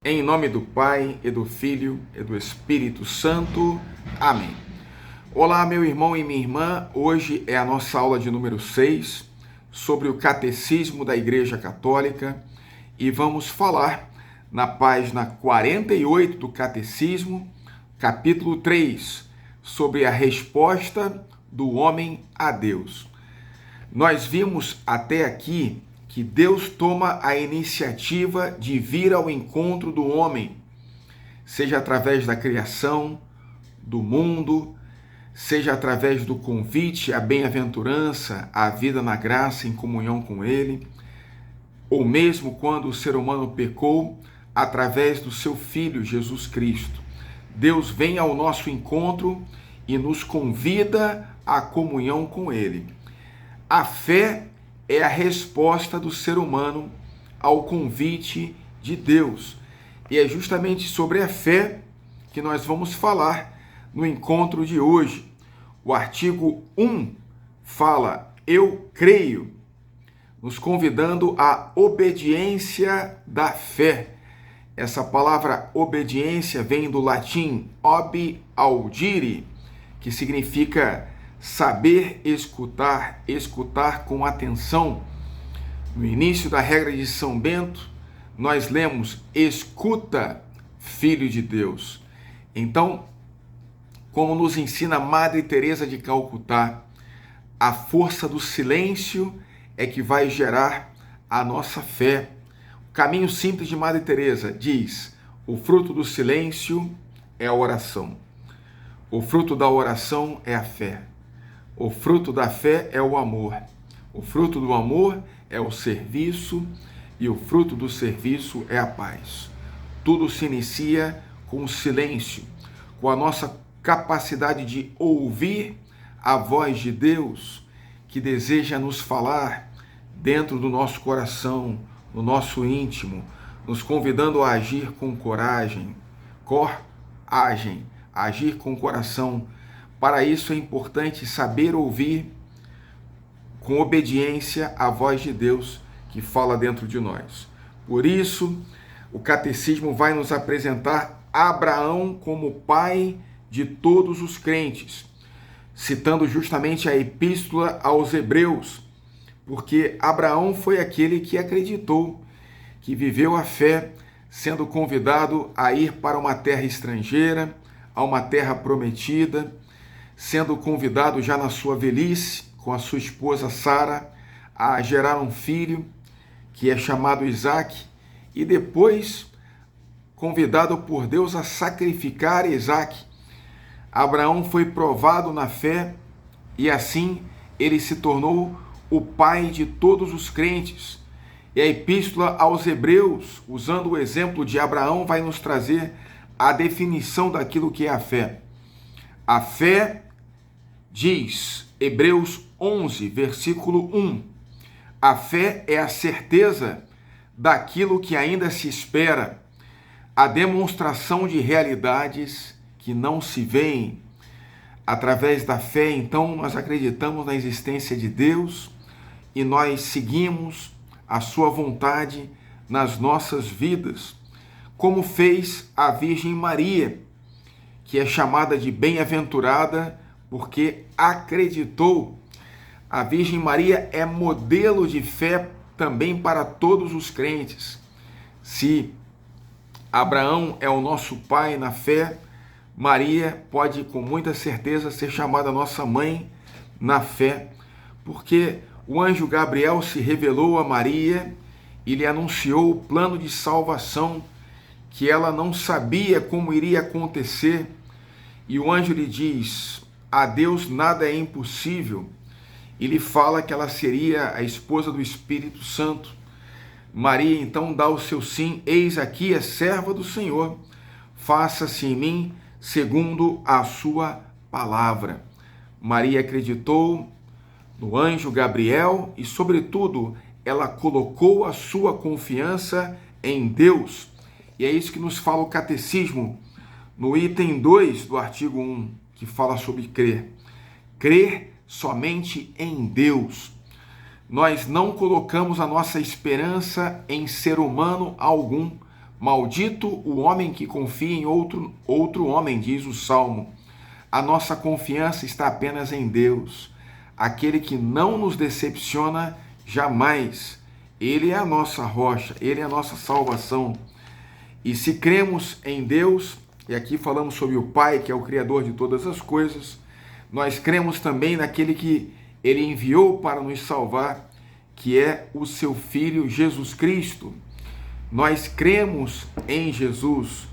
Em nome do Pai, e do Filho, e do Espírito Santo. Amém. Olá, meu irmão e minha irmã. Hoje é a nossa aula de número 6 sobre o Catecismo da Igreja Católica e vamos falar na página 48 do Catecismo, capítulo 3, sobre a resposta do homem a Deus. Nós vimos até aqui que Deus toma a iniciativa de vir ao encontro do homem, seja através da criação do mundo, seja através do convite à bem-aventurança, à vida na graça em comunhão com Ele, ou mesmo quando o ser humano pecou, através do seu Filho Jesus Cristo. Deus vem ao nosso encontro e nos convida à comunhão com Ele. A fé é a resposta do ser humano ao convite de Deus. E é justamente sobre a fé que nós vamos falar no encontro de hoje. O artigo 1 fala, eu creio, nos convidando à obediência da fé. Essa palavra obediência vem do latim ob audire, que significa saber escutar, escutar com atenção. No início da regra de São Bento, nós lemos, escuta, filho de Deus. Então, como nos ensina Madre Teresa de Calcutá, a força do silêncio é que vai gerar a nossa fé. O caminho simples de Madre Teresa diz, o fruto do silêncio é a oração. O fruto da oração é a fé. O fruto da fé é o amor. O fruto do amor é o serviço e o fruto do serviço é a paz. Tudo se inicia com o silêncio, com a nossa capacidade de ouvir a voz de Deus que deseja nos falar dentro do nosso coração, no nosso íntimo, nos convidando a agir com coragem, agir com coração. Para isso é importante saber ouvir com obediência a voz de Deus que fala dentro de nós. Por isso, o Catecismo vai nos apresentar Abraão como pai de todos os crentes, citando justamente a Epístola aos Hebreus, porque Abraão foi aquele que acreditou, que viveu a fé, sendo convidado a ir para uma terra estrangeira, a uma terra prometida, sendo convidado já na sua velhice, com a sua esposa Sara, a gerar um filho, que é chamado Isaque, e depois convidado por Deus a sacrificar Isaque. Abraão foi provado na fé e assim ele se tornou o pai de todos os crentes. E a Epístola aos Hebreus, usando o exemplo de Abraão, vai nos trazer a definição daquilo que é a fé. A fé, diz Hebreus 11, versículo 1, a fé é a certeza daquilo que ainda se espera, a demonstração de realidades que não se veem. Através da fé, então, nós acreditamos na existência de Deus e nós seguimos a sua vontade nas nossas vidas, como fez a Virgem Maria, que é chamada de bem-aventurada porque acreditou. A Virgem Maria é modelo de fé também para todos os crentes. Se Abraão é o nosso pai na fé, Maria pode com muita certeza ser chamada nossa mãe na fé, porque o anjo Gabriel se revelou a Maria e lhe anunciou o plano de salvação que ela não sabia como iria acontecer. E o anjo lhe diz, a Deus nada é impossível. E lhe fala que ela seria a esposa do Espírito Santo. Maria então dá o seu sim, eis aqui a serva do Senhor, faça-se em mim segundo a sua palavra. Maria acreditou no anjo Gabriel e, sobretudo, ela colocou a sua confiança em Deus. E é isso que nos fala o Catecismo, no item 2 do artigo 1, que fala sobre crer. Crer somente em Deus. Nós não colocamos a nossa esperança em ser humano algum Maldito o homem que confia em outro homem, diz o Salmo. A nossa confiança está apenas em Deus, aquele que não nos decepciona jamais. Ele é a nossa rocha, Ele é a nossa salvação. E se cremos em Deus, e aqui falamos sobre o Pai, que é o Criador de todas as coisas, nós cremos também naquele que Ele enviou para nos salvar, que é o seu Filho Jesus Cristo. Nós cremos em Jesus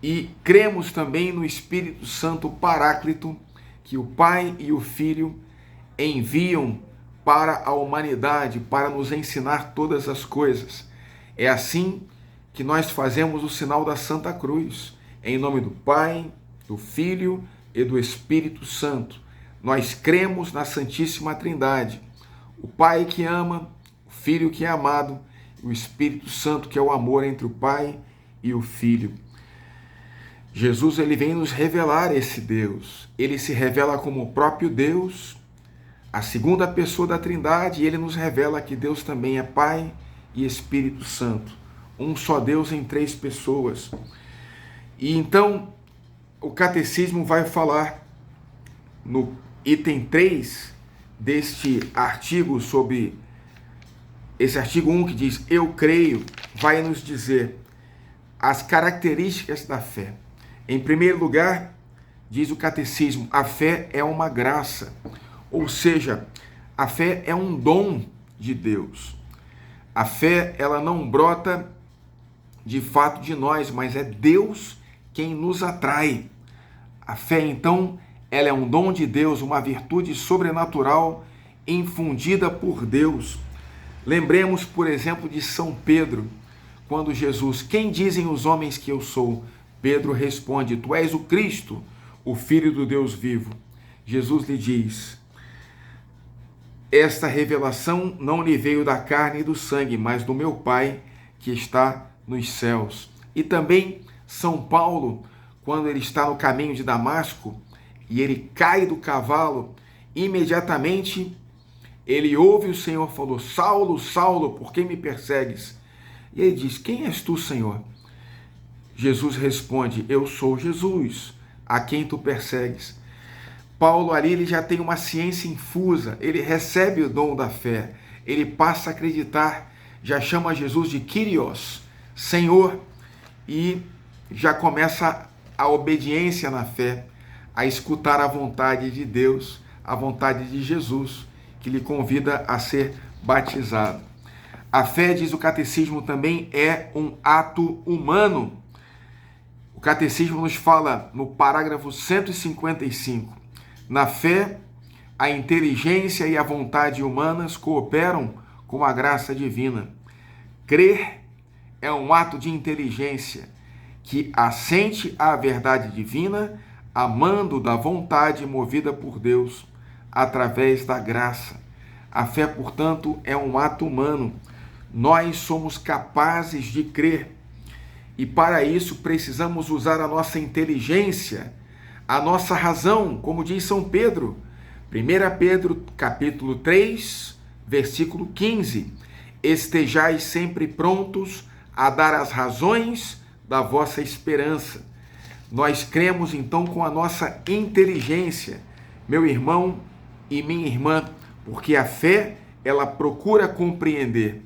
e cremos também no Espírito Santo Paráclito, que o Pai e o Filho enviam para a humanidade, para nos ensinar todas as coisas. É assim que nós fazemos o sinal da Santa Cruz, em nome do Pai, do Filho e do Espírito Santo. Nós cremos na Santíssima Trindade, o Pai que ama, o Filho que é amado, o Espírito Santo, que é o amor entre o Pai e o Filho. Jesus, ele vem nos revelar esse Deus. Ele se revela como o próprio Deus, a segunda pessoa da Trindade, e ele nos revela que Deus também é Pai e Espírito Santo. Um só Deus em três pessoas. E então, o Catecismo vai falar no item 3 deste artigo sobre esse artigo 1 que diz eu creio, vai nos dizer as características da fé. Em primeiro lugar, diz o Catecismo, a fé é uma graça, ou seja, a fé é um dom de Deus. A fé, ela não brota de fato de nós, mas é Deus quem nos atrai. A fé, então, ela é um dom de Deus, uma virtude sobrenatural infundida por Deus. Lembremos, por exemplo, de São Pedro, quando Jesus, quem dizem os homens que eu sou? Pedro responde, tu és o Cristo, o Filho do Deus vivo. Jesus lhe diz, esta revelação não lhe veio da carne e do sangue, mas do meu Pai que está nos céus. E também São Paulo, quando ele está no caminho de Damasco e ele cai do cavalo, imediatamente ele ouve o Senhor falou, Saulo, Saulo, por que me persegues? E ele diz, quem és tu, Senhor? Jesus responde, eu sou Jesus, a quem tu persegues. Paulo ali ele já tem uma ciência infusa, ele recebe o dom da fé, ele passa a acreditar, já chama Jesus de Kyrios, Senhor, e já começa a obediência na fé, a escutar a vontade de Deus, a vontade de Jesus, que lhe convida a ser batizado. A fé, diz o Catecismo, também é um ato humano. O Catecismo nos fala no parágrafo 155, na fé, a inteligência e a vontade humanas cooperam com a graça divina. Crer é um ato de inteligência que assente à verdade divina, amando da vontade movida por Deus, através da graça. A fé, portanto, é um ato humano. Nós somos capazes de crer e para isso precisamos usar a nossa inteligência, a nossa razão, como diz São Pedro. 1 Pedro, capítulo 3, versículo 15. Estejais sempre prontos a dar as razões da vossa esperança. Nós cremos então com a nossa inteligência, meu irmão e minha irmã, porque a fé, ela procura compreender.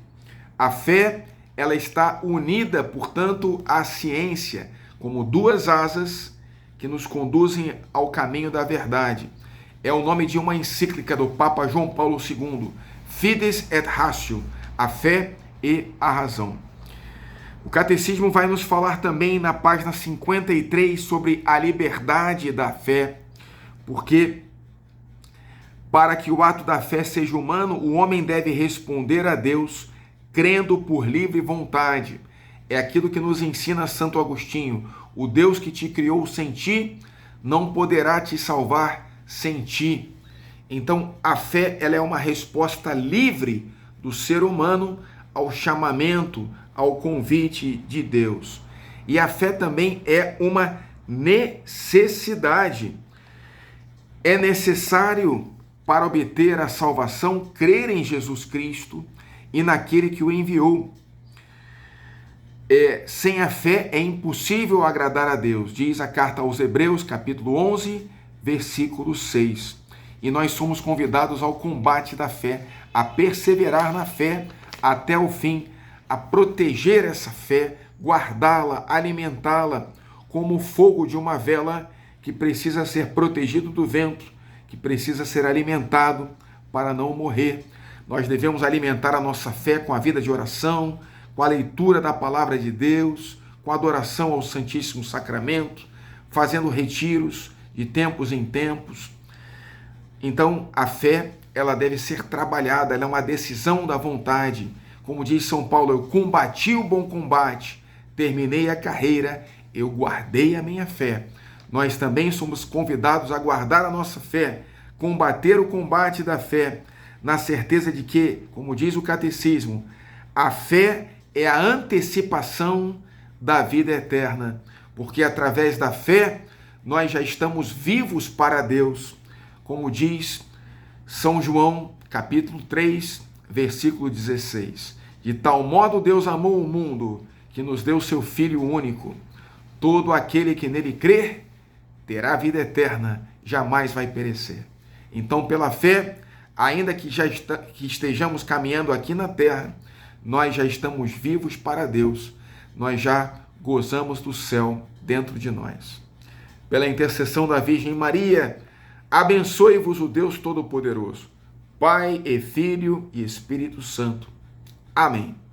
A fé, ela está unida, portanto, à ciência, como duas asas que nos conduzem ao caminho da verdade. É o nome de uma encíclica do Papa João Paulo II, Fides et Ratio, a fé e a razão. O Catecismo vai nos falar também na página 53 sobre a liberdade da fé, porque para que o ato da fé seja humano, o homem deve responder a Deus crendo por livre vontade. É aquilo que nos ensina Santo Agostinho. O Deus que te criou sem ti não poderá te salvar sem ti. Então, a fé, ela é uma resposta livre do ser humano ao chamamento, ao convite de Deus. E a fé também é uma necessidade. É necessário, para obter a salvação, crer em Jesus Cristo e naquele que o enviou. sem a fé é impossível agradar a Deus, diz a carta aos Hebreus, capítulo 11, versículo 6. E nós somos convidados ao combate da fé, a perseverar na fé até o fim, a proteger essa fé, guardá-la, alimentá-la, como o fogo de uma vela que precisa ser protegido do vento, que precisa ser alimentado para não morrer. Nós devemos alimentar a nossa fé com a vida de oração, com a leitura da palavra de Deus, com a adoração ao Santíssimo Sacramento, fazendo retiros de tempos em tempos. Então, a fé, ela deve ser trabalhada, ela é uma decisão da vontade. Como diz São Paulo, eu combati o bom combate, terminei a carreira, eu guardei a minha fé. Nós também somos convidados a guardar a nossa fé, combater o combate da fé, na certeza de que, como diz o catecismo, a fé é a antecipação da vida eterna, porque através da fé nós já estamos vivos para Deus, como diz São João, capítulo 3, versículo 16. De tal modo Deus amou o mundo, que nos deu seu Filho único. Todo aquele que nele crer terá vida eterna, jamais vai perecer. Então, pela fé, ainda que que estejamos caminhando aqui na terra, nós já estamos vivos para Deus, nós já gozamos do céu dentro de nós. Pela intercessão da Virgem Maria, abençoe-vos o Deus Todo-Poderoso, Pai e Filho e Espírito Santo. Amém.